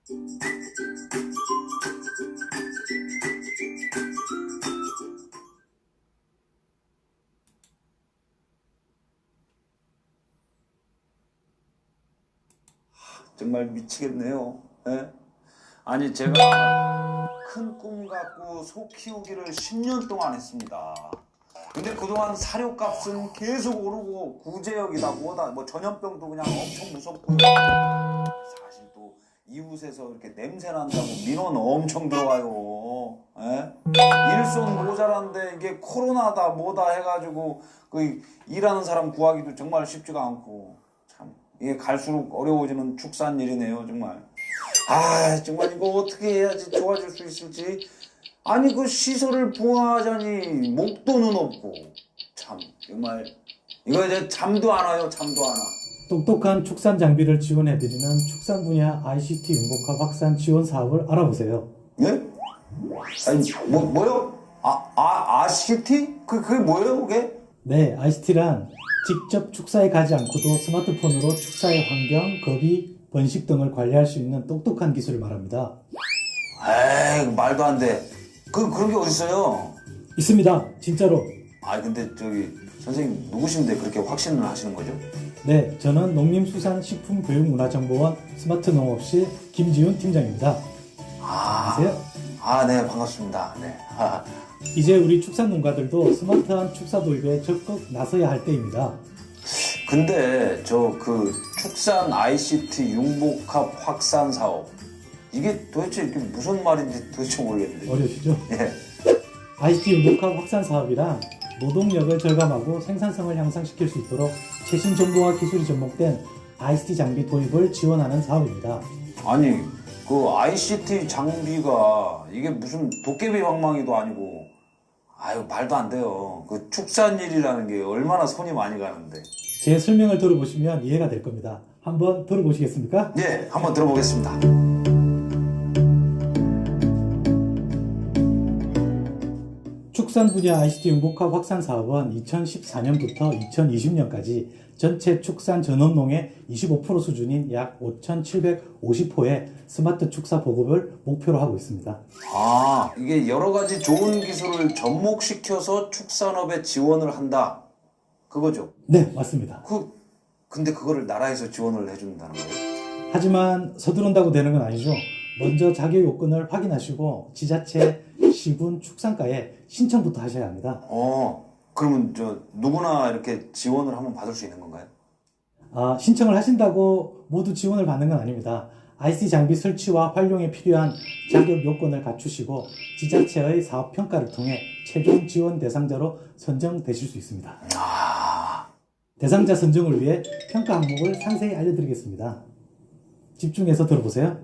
정말 미치겠네요. 예? 아니 제가 큰 꿈 갖고 소 키우기를 10년 동안 했습니다. 근데 그동안 사료값은 계속 오르고 구제역이다 뭐다 뭐 전염병도 그냥 엄청 무섭고요. 사실 또 이웃에서 이렇게 냄새 난다고 민원 엄청 들어와요. 예? 일손 모자란데 이게 코로나다 뭐다 해가지고 그 일하는 사람 구하기도 정말 쉽지가 않고 참 이게 갈수록 어려워지는 축산일이네요 정말. 아 정말 이거 어떻게 해야지 좋아질 수 있을지. 아니 그 시설을 보호하자니 목돈은 없고 참 정말 이거 이제 잠도 안 와요. 잠도 안 와. 똑똑한 축산 장비를 지원해드리는 축산 분야 ICT 융복합 확산 지원 사업을 알아보세요. 예? 아니 뭐요? ICT? 그게 뭐예요 그게? 네, ICT란 직접 축사에 가지 않고도 스마트폰으로 축사의 환경, 거비, 번식 등을 관리할 수 있는 똑똑한 기술을 말합니다. 에이 말도 안 돼. 그런 게 어딨어요? 있습니다. 진짜로. 아 근데 저기 선생님 누구신데 그렇게 확신을 하시는 거죠? 네, 저는 농림수산식품교육문화정보원 스마트농업실 김지훈 팀장입니다. 안녕하세요. 네 반갑습니다. 네. 이제 우리 축산 농가들도 스마트한 축사 도입에 적극 나서야 할 때입니다. 근데 저 그 축산 ICT 융복합 확산 사업 이게 도대체 이게 무슨 말인지 도대체 모르겠는데. 어려우시죠? 예. ICT 융복합 확산 사업이란 노동력을 절감하고 생산성을 향상시킬 수 있도록 최신 정보와 기술이 접목된 ICT 장비 도입을 지원하는 사업입니다. 아니 그 ICT 장비가 이게 무슨 도깨비 방망이도 아니고 아유 말도 안 돼요. 그 축산일이라는 게 얼마나 손이 많이 가는데. 제 설명을 들어보시면 이해가 될 겁니다. 한번 들어보시겠습니까? 예, 한번 들어보겠습니다. 축산 분야 ICT 융복합 확산 사업은 2014년부터 2020년까지 전체 축산 전원농의 25% 수준인 약 5,750호의 스마트 축사 보급을 목표로 하고 있습니다. 이게 여러 가지 좋은 기술을 접목시켜서 축산업에 지원을 한다. 그거죠? 네, 맞습니다. 근데 그거를 나라에서 지원을 해준다는 거예요? 하지만 서두른다고 되는 건 아니죠. 먼저 자격 요건을 확인하시고 지자체, 시군, 축산과에 신청부터 하셔야 합니다. 그러면 저 누구나 이렇게 지원을 한번 받을 수 있는 건가요? 신청을 하신다고 모두 지원을 받는 건 아닙니다. ICT 장비 설치와 활용에 필요한 자격 요건을 갖추시고 지자체의 사업 평가를 통해 최종 지원 대상자로 선정되실 수 있습니다. 대상자 선정을 위해 평가 항목을 상세히 알려드리겠습니다. 집중해서 들어보세요.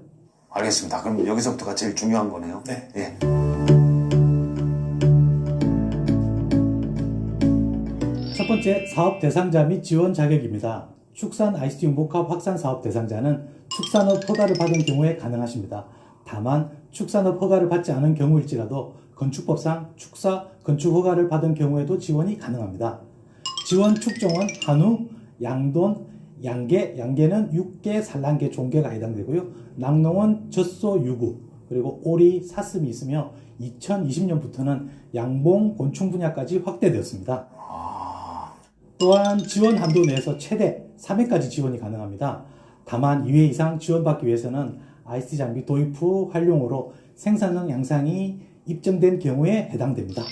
알겠습니다. 그럼 여기서부터가 제일 중요한 거네요. 네. 예. 첫 번째, 사업 대상자 및 지원 자격입니다. 축산 ICT 융복합 확산 사업 대상자는 축산업 허가를 받은 경우에 가능하십니다. 다만 축산업 허가를 받지 않은 경우일지라도 건축법상 축사 건축 허가를 받은 경우에도 지원이 가능합니다. 지원 축종은 한우, 양돈, 양계는 육계, 산란계, 종계가 해당되고요. 낙농은 젖소, 유구, 그리고 오리, 사슴이 있으며 2020년부터는 양봉, 곤충 분야까지 확대되었습니다. 또한 지원 한도 내에서 최대 3회까지 지원이 가능합니다. 다만 2회 이상 지원받기 위해서는 ICT 장비 도입 후 활용으로 생산성 향상이 입증된 경우에 해당됩니다.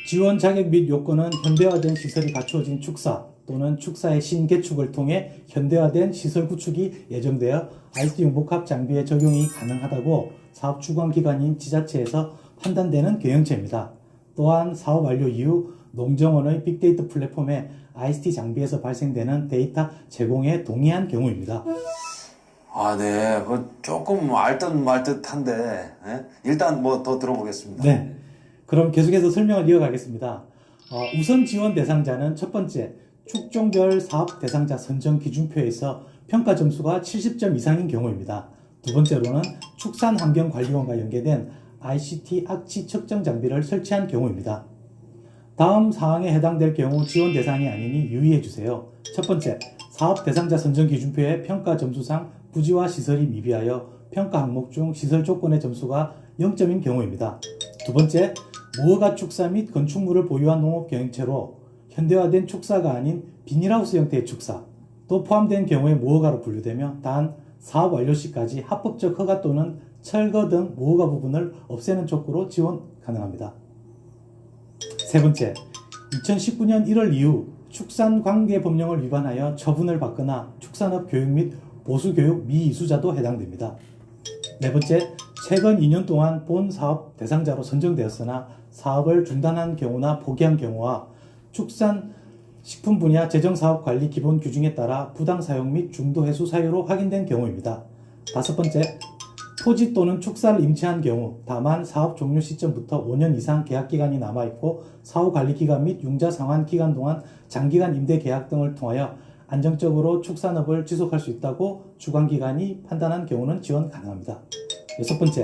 지원 자격 및 요건은 현대화된 시설이 갖추어진 축사 또는 축사의 신개축을 통해 현대화된 시설 구축이 예정되어 ICT 융복합 장비의 적용이 가능하다고 사업 주관 기관인 지자체에서 판단되는 경영체입니다. 또한 사업 완료 이후 농정원의 빅데이터 플랫폼에 ICT 장비에서 발생되는 데이터 제공에 동의한 경우입니다. 네. 조금 알듯 말듯한데 일단 뭐 더 들어보겠습니다. 네. 그럼 계속해서 설명을 이어가겠습니다. 우선 지원 대상자는 첫 번째, 축종별 사업 대상자 선정 기준표에서 평가 점수가 70점 이상인 경우입니다. 두 번째로는 축산환경관리원과 연계된 ICT 악취 측정 장비를 설치한 경우입니다. 다음 사항에 해당될 경우 지원 대상이 아니니 유의해 주세요. 첫 번째, 사업 대상자 선정 기준표의 평가 점수상 부지와 시설이 미비하여 평가 항목 중 시설 조건의 점수가 0점인 경우입니다. 두 번째, 무허가 축사 및 건축물을 보유한 농업 경영체로 현대화된 축사가 아닌 비닐하우스 형태의 축사 또 포함된 경우에 무허가로 분류되며 단 사업 완료 시까지 합법적 허가 또는 철거 등 무허가 부분을 없애는 촉구로 지원 가능합니다. 세 번째, 2019년 1월 이후 축산관계법령을 위반하여 처분을 받거나 축산업 교육 및 보수교육 미이수자도 해당됩니다. 네 번째, 최근 2년 동안 본 사업 대상자로 선정되었으나 사업을 중단한 경우나 포기한 경우와 축산식품 분야 재정사업관리 기본 규정에 따라 부당 사용 및 중도 해수 사유로 확인된 경우입니다. 다섯 번째, 토지 또는 축사를 임차한 경우 다만 사업 종료 시점부터 5년 이상 계약기간이 남아있고 사후관리기간 및 융자 상환 기간 동안 장기간 임대 계약 등을 통하여 안정적으로 축산업을 지속할 수 있다고 주관기관이 판단한 경우는 지원 가능합니다. 여섯 번째,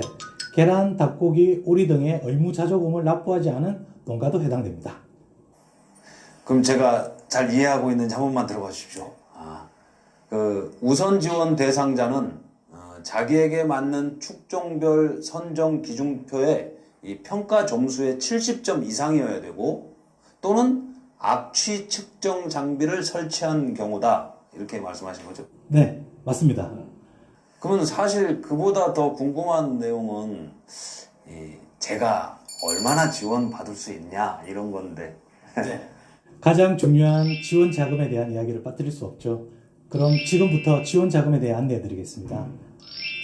계란, 닭고기, 오리 등의 의무자조금을 납부하지 않은 농가도 해당됩니다. 그럼 제가 잘 이해하고 있는지 한 번만 들어봐 주십시오. 우선 지원 대상자는 자기에게 맞는 축종별 선정 기준표의 이 평가 점수의 70점 이상이어야 되고 또는 악취 측정 장비를 설치한 경우다. 이렇게 말씀하신 거죠? 네, 맞습니다. 그러면 사실 그보다 더 궁금한 내용은 제가 얼마나 지원받을 수 있냐 이런 건데. 네. 가장 중요한 지원 자금에 대한 이야기를 빠뜨릴 수 없죠. 그럼 지금부터 지원 자금에 대해 안내해 드리겠습니다.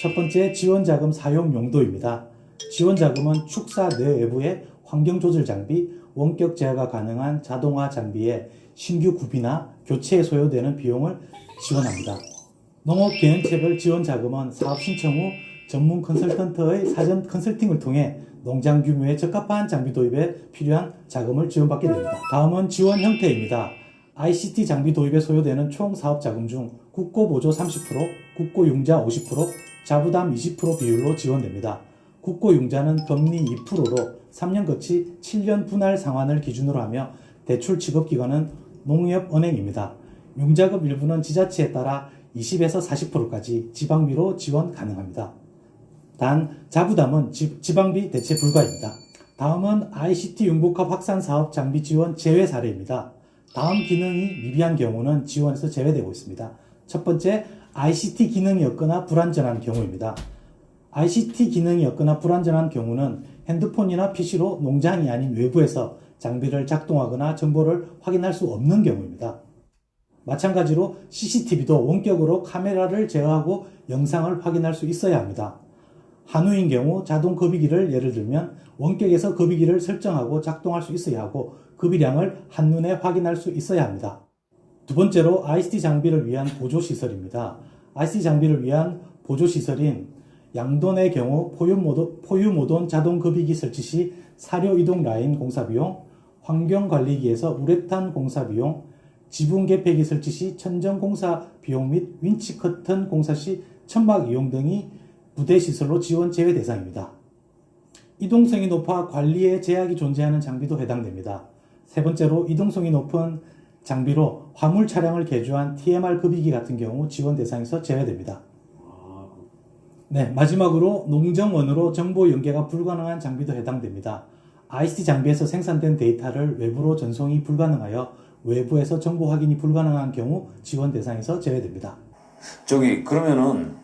첫 번째, 지원 자금 사용 용도입니다. 지원 자금은 축사 내외부의 환경 조절 장비, 원격 제어가 가능한 자동화 장비의 신규 구비나 교체에 소요되는 비용을 지원합니다. 농업경영체별 지원 자금은 사업 신청 후 전문 컨설턴트의 사전 컨설팅을 통해 농장 규모에 적합한 장비 도입에 필요한 자금을 지원받게 됩니다. 다음은 지원 형태입니다. ICT 장비 도입에 소요되는 총 사업 자금 중 국고보조 30%, 국고융자 50%, 자부담 20% 비율로 지원됩니다. 국고융자는 금리 2%로 3년 거치 7년 분할 상환을 기준으로 하며 대출 지급기관은 농협은행입니다. 융자급 일부는 지자체에 따라 20에서 40%까지 지방비로 지원 가능합니다. 단 자부담은 지방비 대체 불가입니다. 다음은 ICT 융복합 확산 사업 장비 지원 제외 사례입니다. 다음 기능이 미비한 경우는 지원에서 제외되고 있습니다. 첫 번째, ICT 기능이 없거나 불완전한 경우입니다. ICT 기능이 없거나 불완전한 경우는 핸드폰이나 PC로 농장이 아닌 외부에서 장비를 작동하거나 정보를 확인할 수 없는 경우입니다. 마찬가지로 CCTV도 원격으로 카메라를 제어하고 영상을 확인할 수 있어야 합니다. 한우인 경우 자동 급이기를 예를 들면 원격에서 급이기를 설정하고 작동할 수 있어야 하고 급이량을 한눈에 확인할 수 있어야 합니다. 두 번째로 ICT 장비를 위한 보조시설입니다. ICT 장비를 위한 보조시설인 양돈의 경우 포유모돈 자동급이기 설치 시 사료 이동 라인 공사 비용, 환경관리기에서 우레탄 공사 비용, 지붕 개폐기 설치 시 천정 공사 비용 및 윈치 커튼 공사 시 천막 이용 등이 부대시설로 지원 제외 대상입니다. 이동성이 높아 관리에 제약이 존재하는 장비도 해당됩니다. 세 번째로 이동성이 높은 장비로 화물 차량을 개조한 TMR 급이기 같은 경우 지원 대상에서 제외됩니다. 네, 마지막으로 농정원으로 정보 연계가 불가능한 장비도 해당됩니다. ICT 장비에서 생산된 데이터를 외부로 전송이 불가능하여 외부에서 정보 확인이 불가능한 경우 지원 대상에서 제외됩니다. 그러면은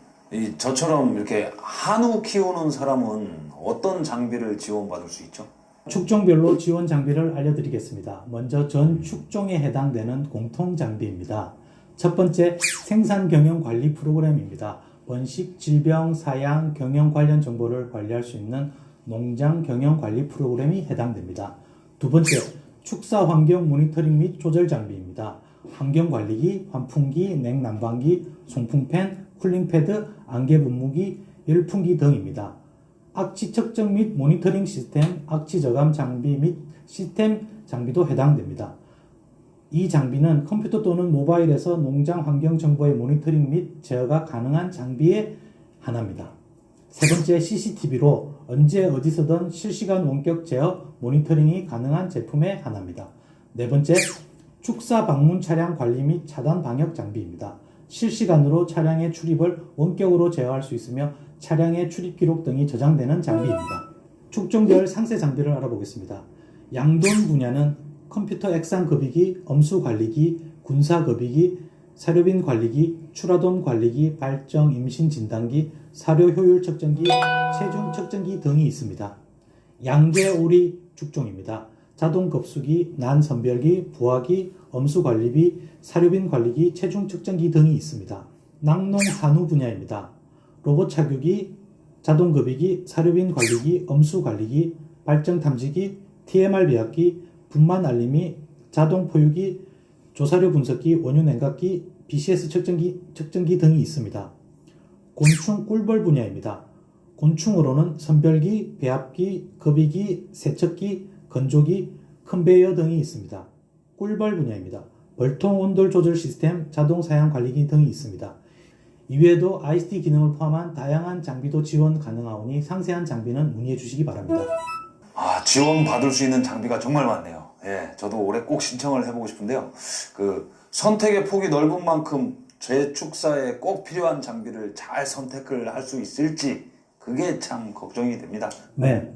저처럼 이렇게 한우 키우는 사람은 어떤 장비를 지원받을 수 있죠? 축종별로 지원 장비를 알려드리겠습니다. 먼저 전 축종에 해당되는 공통 장비입니다. 첫 번째, 생산 경영 관리 프로그램입니다. 번식, 질병, 사양, 경영 관련 정보를 관리할 수 있는 농장 경영 관리 프로그램이 해당됩니다. 두 번째, 축사 환경 모니터링 및 조절 장비입니다. 환경관리기, 환풍기, 냉난방기, 송풍팬, 쿨링패드, 안개 분무기, 열풍기 등입니다. 악취 측정 및 모니터링 시스템, 악취 저감 장비 및 시스템 장비도 해당됩니다. 이 장비는 컴퓨터 또는 모바일에서 농장 환경 정보의 모니터링 및 제어가 가능한 장비의 하나입니다. 세 번째, CCTV로 언제 어디서든 실시간 원격 제어 모니터링이 가능한 제품의 하나입니다. 네 번째, 축사 방문 차량 관리 및 차단 방역 장비입니다. 실시간으로 차량의 출입을 원격으로 제어할 수 있으며 차량의 출입 기록 등이 저장되는 장비입니다. 축종별 상세 장비를 알아보겠습니다. 양돈 분야는 컴퓨터 액상 급이기, 엄수 관리기, 군사 급이기, 사료빈 관리기, 출하돈 관리기, 발정 임신 진단기, 사료 효율 측정기, 체중 측정기 등이 있습니다. 양계오리 축종입니다. 자동 급수기, 난 선별기, 부화기, 엄수 관리비, 사료빈 관리기, 체중 측정기 등이 있습니다. 낙농 한우 분야입니다. 로봇 착유기, 자동 급이기, 사료빈 관리기, 엄수 관리기, 발정 탐지기, TMR 비약기, 분만 알림이, 자동 포유기, 조사료 분석기, 원유 냉각기, BCS 측정기 등이 있습니다. 곤충 꿀벌 분야입니다. 곤충으로는 선별기, 배합기, 급이기, 세척기, 건조기, 컨베이어 등이 있습니다. 꿀벌 분야입니다. 벌통 온돌 조절 시스템, 자동 사양 관리기 등이 있습니다. 이외에도 ICT 기능을 포함한 다양한 장비도 지원 가능하오니 상세한 장비는 문의해 주시기 바랍니다. 지원 받을 수 있는 장비가 정말 많네요. 예, 저도 올해 꼭 신청을 해보고 싶은데요. 선택의 폭이 넓은 만큼 제 축사에 꼭 필요한 장비를 잘 선택을 할 수 있을지 그게 참 걱정이 됩니다. 네,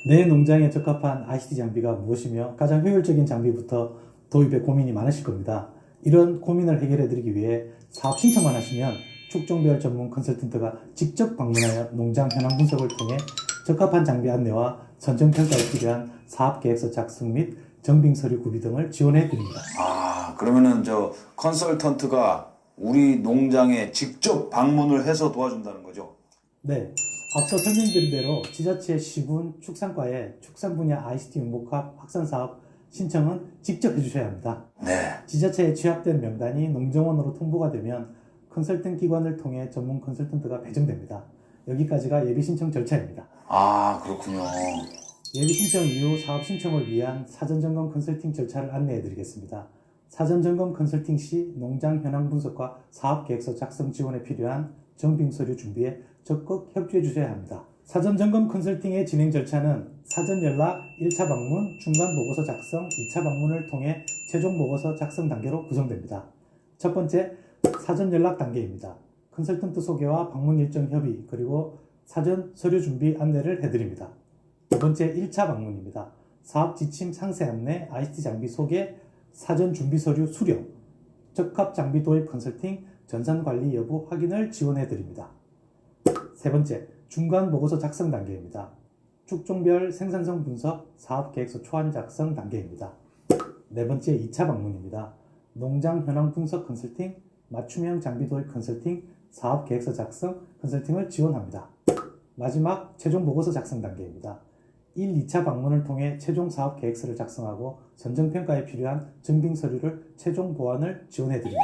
내 농장에 적합한 ICT 장비가 무엇이며 가장 효율적인 장비부터 도입에 고민이 많으실 겁니다. 이런 고민을 해결해 드리기 위해 사업 신청만 하시면 축종별 전문 컨설턴트가 직접 방문하여 농장 현황 분석을 통해 적합한 장비 안내와 선정 평가에 필요한 사업 계획서 작성 및 정빙 서류 구비 등을 지원해 드립니다. 그러면은 컨설턴트가 우리 농장에 직접 방문을 해서 도와준다는 거죠? 네, 앞서 설명드린 대로 지자체 시군 축산과에 축산 분야 ICT 융복합 확산 사업 신청은 직접 해주셔야 합니다. 네. 지자체에 취합된 명단이 농정원으로 통보가 되면 컨설팅 기관을 통해 전문 컨설턴트가 배정됩니다. 여기까지가 예비 신청 절차입니다. 그렇군요. 예비 신청 이후 사업 신청을 위한 사전 점검 컨설팅 절차를 안내해 드리겠습니다. 사전 점검 컨설팅 시 농장 현황 분석과 사업 계획서 작성 지원에 필요한 정빙 서류 준비에 적극 협조해 주셔야 합니다. 사전 점검 컨설팅의 진행 절차는 사전 연락, 1차 방문, 중간 보고서 작성, 2차 방문을 통해 최종 보고서 작성 단계로 구성됩니다. 첫 번째, 사전 연락 단계입니다. 컨설턴트 소개와 방문 일정 협의, 그리고 사전 서류 준비 안내를 해드립니다. 두 번째, 1차 방문입니다. 사업 지침 상세 안내, ICT 장비 소개, 사전 준비 서류 수령, 적합 장비 도입 컨설팅, 전산 관리 여부 확인을 지원해 드립니다. 세 번째, 중간 보고서 작성 단계입니다. 축종별 생산성 분석, 사업 계획서 초안 작성 단계입니다. 네 번째, 2차 방문입니다. 농장 현황 분석 컨설팅, 맞춤형 장비 도입 컨설팅, 사업 계획서 작성 컨설팅을 지원합니다. 마지막, 최종 보고서 작성 단계입니다. 1, 2차 방문을 통해 최종 사업 계획서를 작성하고 선정평가에 필요한 정빙 서류를 최종 보완을 지원해 드립니다.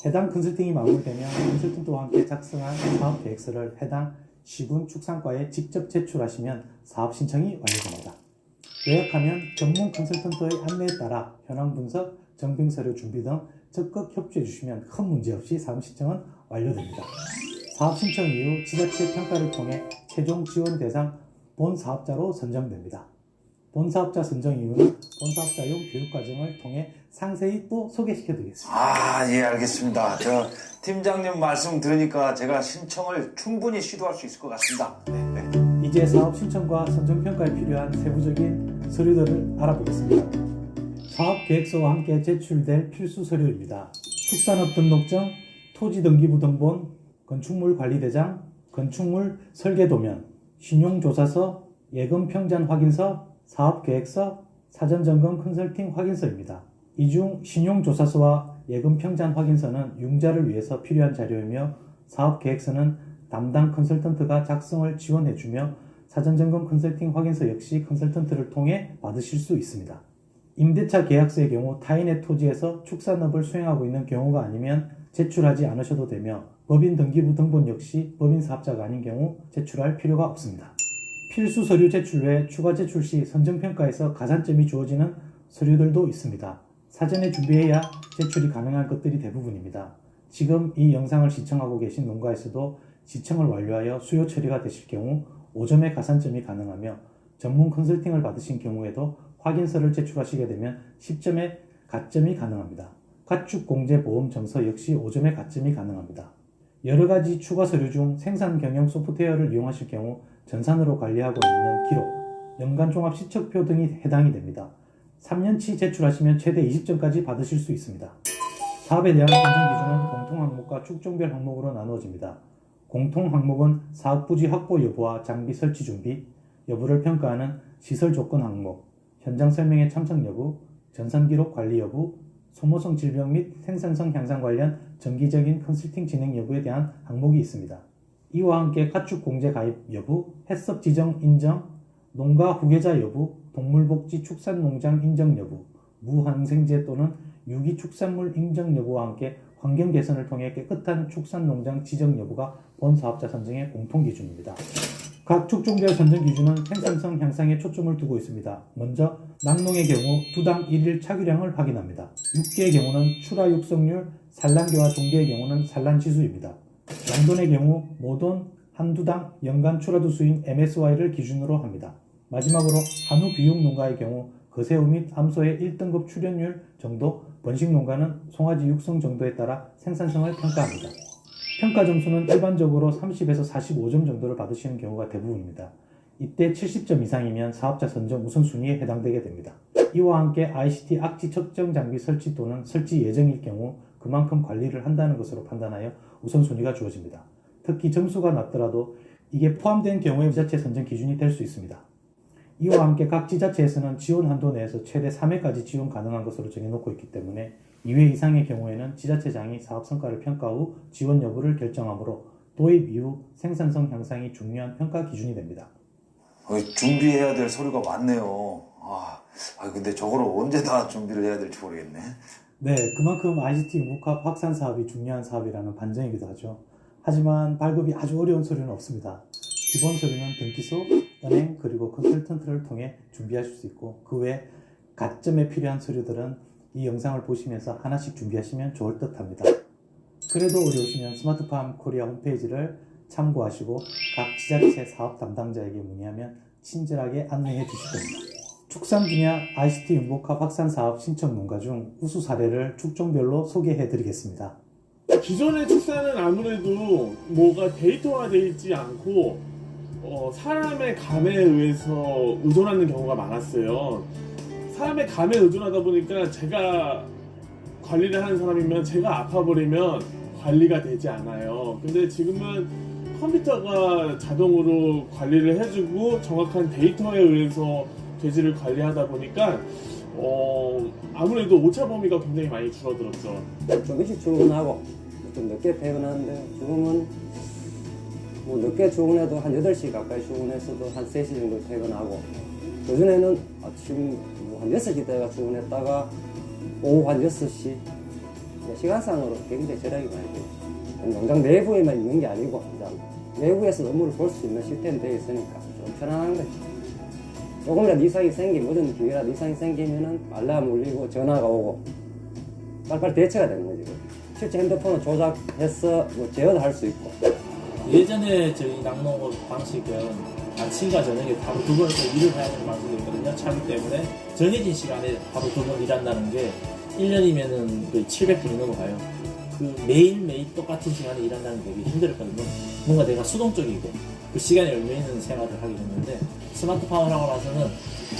해당 컨설팅이 마무리되면 컨설턴트와 함께 작성한 사업 계획서를 해당 시군 축산과에 직접 제출하시면 사업 신청이 완료됩니다. 요약하면 전문 컨설턴트의 안내에 따라 현황 분석, 정빙 서류 준비 등 적극 협조해 주시면 큰 문제 없이 사업 신청은 완료됩니다. 사업 신청 이후 지자체 평가를 통해 최종 지원 대상 본 사업자로 선정됩니다. 본 사업자 선정 이후는 본 사업자용 교육 과정을 통해 상세히 또 소개시켜 드리겠습니다. 예, 알겠습니다. 팀장님 말씀 들으니까 제가 신청을 충분히 시도할 수 있을 것 같습니다. 네. 이제 사업 신청과 선정 평가에 필요한 세부적인 서류들을 알아보겠습니다. 사업 계획서와 함께 제출될 필수 서류입니다. 축산업 등록증, 토지등기부 등본, 건축물 관리대장, 건축물 설계도면, 신용조사서, 예금평잔 확인서, 사업계획서, 사전점검 컨설팅 확인서입니다. 이 중 신용조사서와 예금평잔 확인서는 융자를 위해서 필요한 자료이며 사업계획서는 담당 컨설턴트가 작성을 지원해주며 사전점검 컨설팅 확인서 역시 컨설턴트를 통해 받으실 수 있습니다. 임대차 계약서의 경우 타인의 토지에서 축산업을 수행하고 있는 경우가 아니면 제출하지 않으셔도 되며 법인 등기부 등본 역시 법인 사업자가 아닌 경우 제출할 필요가 없습니다. 필수 서류 제출 외 추가 제출 시 선정평가에서 가산점이 주어지는 서류들도 있습니다. 사전에 준비해야 제출이 가능한 것들이 대부분입니다. 지금 이 영상을 시청하고 계신 농가에서도 시청을 완료하여 수요 처리가 되실 경우 5점의 가산점이 가능하며 전문 컨설팅을 받으신 경우에도 확인서를 제출하시게 되면 10점의 가점이 가능합니다. 가축공제보험증서 역시 5점의 가점이 가능합니다. 여러가지 추가 서류 중 생산 경영 소프트웨어를 이용하실 경우 전산으로 관리하고 있는 기록, 연간 종합 시척표 등이 해당이 됩니다. 3년치 제출하시면 최대 20점까지 받으실 수 있습니다. 사업에 대한 선정 기준은 공통 항목과 축종별 항목으로 나누어집니다. 공통 항목은 사업 부지 확보 여부와 장비 설치 준비 여부를 평가하는 시설 조건 항목, 현장 설명회 참석 여부, 전산 기록 관리 여부, 소모성 질병 및 생산성 향상 관련 정기적인 컨설팅 진행 여부에 대한 항목이 있습니다. 이와 함께 가축 공제 가입 여부, 햇섭 지정 인정, 농가 후계자 여부, 동물복지 축산농장 인정 여부, 무항생제 또는 유기 축산물 인정 여부와 함께 환경 개선을 통해 깨끗한 축산농장 지정 여부가 본 사업자 선정의 공통 기준입니다. 각 축종별 선정 기준은 생산성 향상에 초점을 두고 있습니다. 먼저 낙농의 경우 두당 1일 차규량을 확인합니다. 육계의 경우는 출하 육성률, 산란계와 종계의 경우는 산란지수입니다. 양돈의 경우 모돈 한두당 연간 출하두 수인 MSY를 기준으로 합니다. 마지막으로 한우 비육 농가의 경우 거새우 및 암소의 1등급 출현율 정도, 번식 농가는 송아지 육성 정도에 따라 생산성을 평가합니다. 평가 점수는 일반적으로 30에서 45점 정도를 받으시는 경우가 대부분입니다. 이때 70점 이상이면 사업자 선정 우선순위에 해당되게 됩니다. 이와 함께 ICT 악지 측정 장비 설치 또는 설치 예정일 경우 그만큼 관리를 한다는 것으로 판단하여 우선순위가 주어집니다. 특히 점수가 낮더라도 이게 포함된 경우에 지자체 선정 기준이 될 수 있습니다. 이와 함께 각 지자체에서는 지원 한도 내에서 최대 3회까지 지원 가능한 것으로 정해놓고 있기 때문에 2회 이상의 경우에는 지자체장이 사업 성과를 평가 후 지원 여부를 결정하므로 도입 이후 생산성 향상이 중요한 평가 기준이 됩니다. 준비해야 될 서류가 많네요. 근데 저거를 언제 다 준비를 해야 될지 모르겠네. 네, 그만큼 ICT 융복합 확산 사업이 중요한 사업이라는 반증이기도 하죠. 하지만 발급이 아주 어려운 서류는 없습니다. 기본 서류는 등기소, 은행, 그리고 컨설턴트를 통해 준비하실 수 있고 그 외 가점에 필요한 서류들은 이 영상을 보시면서 하나씩 준비하시면 좋을 듯 합니다. 그래도 어려우시면 스마트팜 코리아 홈페이지를 참고하시고 각 지자체 사업 담당자에게 문의하면 친절하게 안내해 주실 겁니다. 축산 분야 ICT 융복합 확산 사업 신청 농가 중 우수 사례를 축종별로 소개해 드리겠습니다. 기존의 축사는 아무래도 뭐가 데이터화되어 있지 않고 사람의 감에 의해서 의존하는 경우가 많았어요. 사람의 감에 의존하다 보니까 제가 관리를 하는 사람이면 제가 아파버리면 관리가 되지 않아요. 근데 지금은 컴퓨터가 자동으로 관리를 해주고 정확한 데이터에 의해서 돼지를 관리하다 보니까 아무래도 오차 범위가 굉장히 많이 줄어들었죠. 좀 일찍 출근하고 좀 늦게 퇴근하는데 지금은 뭐 늦게 출근해도 한 8시 가까이 출근했어도 한 3시 정도 퇴근하고 그전에는 아침 한 6시 때가 출근했다가 오후 한 6시 시간상으로 굉장히 절약이 많이 돼요. 농장 내부에만 있는 게 아니고 외부에서 업무를 볼 수 있는 시스템이 되어 있으니까 좀 편안한 거죠. 조금이라도 이상이 생기면 어떤 기회라도 이상이 생기면은 알람 울리고 전화가 오고 빨리빨리 대처가 되는 거죠. 실제 핸드폰을 조작해서 뭐 제어도 수 있고. 예전에 저희 낙농업 방식은 아침과 저녁에 하루 2번에서 일을 해야 하는 방식이었거든요. 차기 때문에 정해진 시간에 하루 2번 일한다는 게 1년이면은 거의 700분이 넘어가요. 그 매일매일 똑같은 시간에 일한다는 게 되게 힘들었거든요. 뭔가 내가 수동적이고 그 시간에 열려있는 생활을 하게 됐는데 스마트팜을 하고 나서는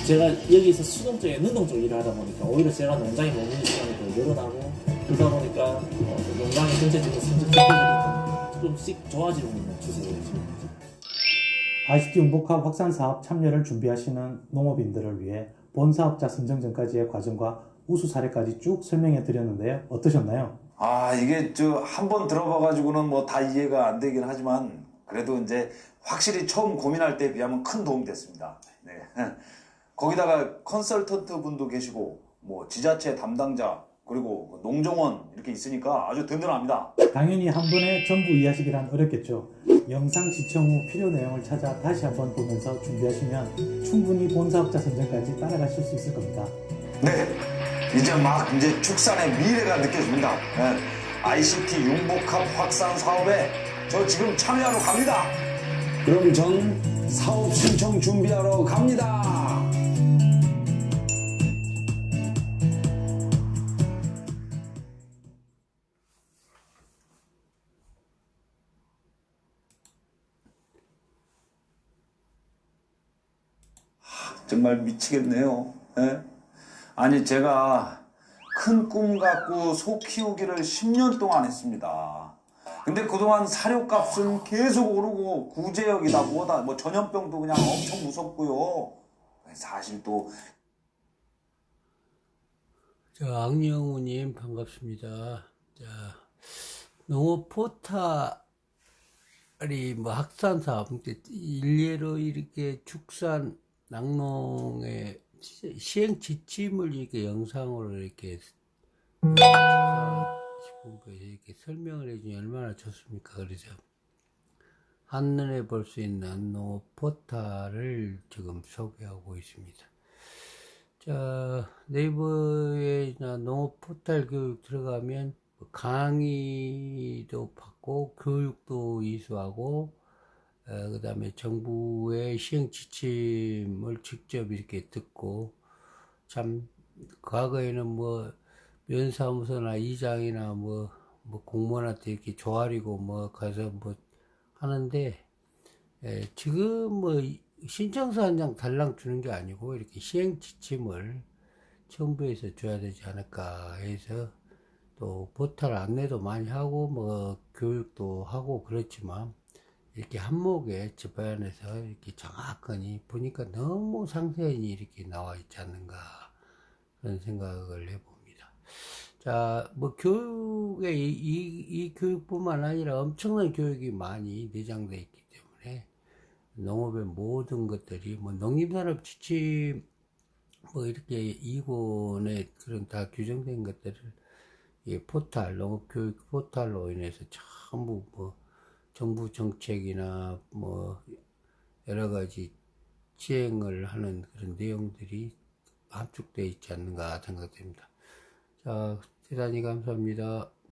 제가 여기서 수동적이게 능동적으로 일을 하다 보니까 오히려 제가 농장에 머무는 시간이 더 늘어나고 그러다 보니까 농장의 전체적인 성적 수준들이 조금씩 좋아지고 있는 추세예요. ICT 융복합 확산 사업 참여를 준비하시는 농업인들을 위해 본 사업자 선정 전까지의 과정과 우수 사례까지 쭉 설명해 드렸는데요. 어떠셨나요? 이게 한 번 들어봐가지고는 뭐 다 이해가 안 되긴 하지만 그래도 이제 확실히 처음 고민할 때에 비하면 큰 도움이 됐습니다. 네. 거기다가 컨설턴트 분도 계시고 뭐 지자체 담당자 그리고 농정원 이렇게 있으니까 아주 든든합니다. 당연히 한 번에 전부 이해하시기란 어렵겠죠. 영상 시청 후 필요 내용을 찾아 다시 한번 보면서 준비하시면 충분히 본 사업자 선정까지 따라가실 수 있을 겁니다. 네, 이제 축산의 미래가 느껴집니다. 네. ICT 융복합 확산 사업에 저 지금 참여하러 갑니다. 그럼 전 사업 신청 준비하러 갑니다. 정말 미치겠네요. 예? 아니 제가 큰 꿈 갖고 소 키우기를 10년 동안 했습니다. 근데 그동안 사료값은 계속 오르고 구제역이다 뭐다 뭐 전염병도 그냥 엄청 무섭고요. 사실 또 악영우님 반갑습니다. 자, 농업 포탈이 뭐 학산 사업, 일례로 이렇게 축산 낙농의 시행 지침을 이렇게 영상으로 이렇게 축사식품부에서 이렇게 설명을 해주니 얼마나 좋습니까? 그래서 한눈에 볼 수 있는 농업 포탈을 지금 소개하고 있습니다. 자, 네이버에나 농업 포탈 교육 들어가면 강의도 받고 교육도 이수하고 그 다음에 정부의 시행 지침을 직접 이렇게 듣고, 참 과거에는 뭐 면사무소나 이장이나 뭐 공무원한테 이렇게 조아리고 뭐 가서 뭐 하는데, 지금 뭐 신청서 한 장 달랑 주는 게 아니고 이렇게 시행 지침을 정부에서 줘야 되지 않을까 해서, 또 포털 안내도 많이 하고 뭐 교육도 하고 그렇지만 이렇게 한목에 집안에서 이렇게 정확하니 보니까 너무 상세히 이렇게 나와 있지 않는가 그런 생각을 해봅니다. 자, 뭐 교육에 이 교육뿐만 아니라 엄청난 교육이 많이 내장되어 있기 때문에 농업의 모든 것들이 뭐 농림산업 지침 뭐 이렇게 2권에 그런 다 규정된 것들을 이 포탈, 농업교육 포탈로 인해서 전부 뭐 정부 정책이나 뭐 여러 가지 시행을 하는 그런 내용들이 함축되어 있지 않는가 생각됩니다. 자, 대단히 감사합니다.